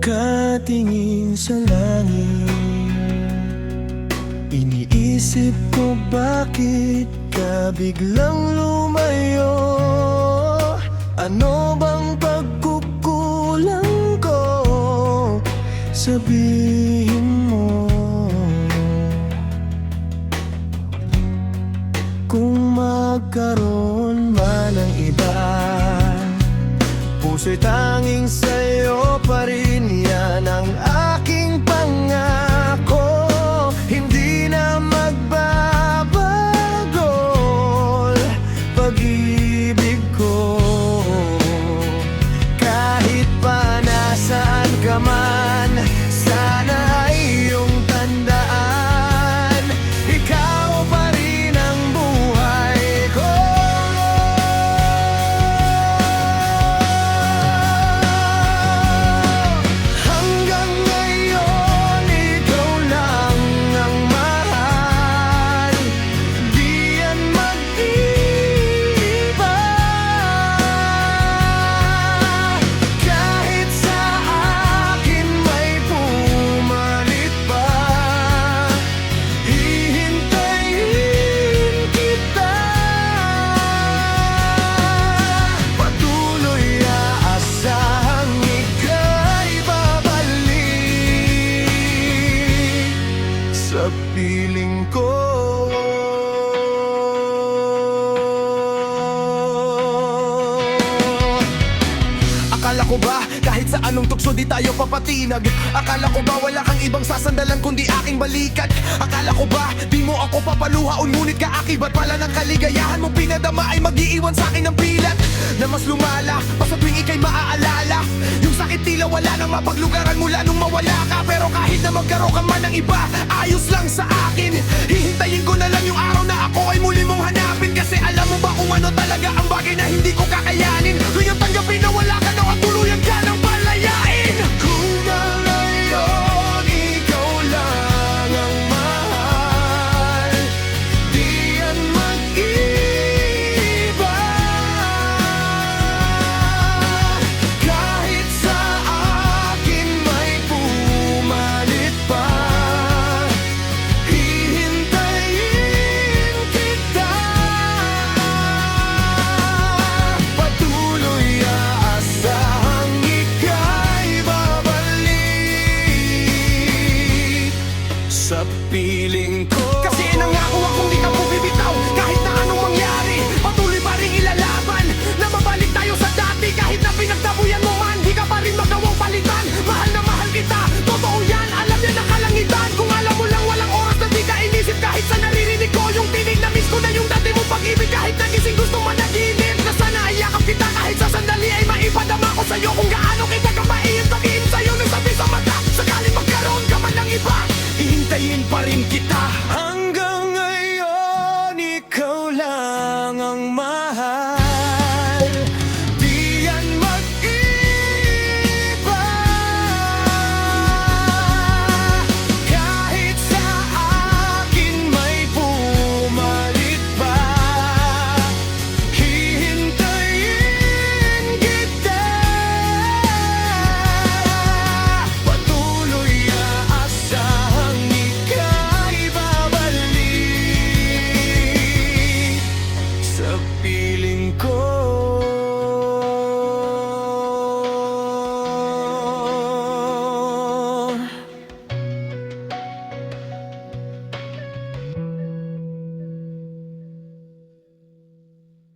Nakatingin sa langit, iniisip ko bakit ka biglang lumayo. Ano bang pagkukulang ko? Sabihin mo. Kung magkaroon man ng iba, puso'y tanging sa'yo pa rin. Yan ang aking pangako, hindi na magbabago pag-ibig ko. Kahit pa nasaan ka man, sana ay iyong tandaan, ikaw pa rin ang buhay ko. Hanggang ngayon, ikaw lang ang mahal, di yan mag-iba. Kahit sa akin may pumalit pa, hihintayin kita. Patuloy aasahang ika'y babalik sa piling ko. Akala ko ba kahit sa anong tukso di tayo papatinag? Akala ko ba wala kang ibang sasandalan kundi aking balikat? Akala ko ba di mo ako papaluhaon ngunit kaakibat pala ng kaligayahan mo pinadama ay mag-iiwan sa akin ng pilat na mas lumala pa sa tuwing ika'y maaalala. Yung sakit tila wala nang mapaglugaran mula nung mawala ka. Pero kahit na magkaroon ka man ng iba, ayos lang sa akin. Hihintayin ko na lang yung araw na ako ay muli mong hanapin. Kasi alam mo ba kung ano talaga ang bagay na hindi ko kakayanin? Ngayon tanggapin na wala ka na at tuluyan ka ng palayain. Kung ngayon ikaw lang ang mahal, di yan mag-iba. Kahit sa akin may pumalit pa, hihintayin kita. Patuloy aasahang ika'y babalik sa piling ko. Kasi nangako akong di ka po bibitaw kahit na anong mangyari. Patuloy pa rin ilalaban na mabalik tayo sa dati. Kahit na pinagtabuyan mo man, di ka pa rin magawang palitan. Mahal na mahal kita, totoo yan, alam niya na kalangitan. Kung alam mo lang walang oras na di ka inisip. Kahit sa naririnig ko yung tinig na miss ko na yung dati mong pag-ibig. Kahit nagising gusto managinip na sana ay yakap kita. Kahit sa sandali ay maipadama ko sa'yo kung gaano kita kamaiyang sabihin sa'yo nang sabi sa mata. Sakaling magkaroon ka man ng iba, hihintayin pa rin kita.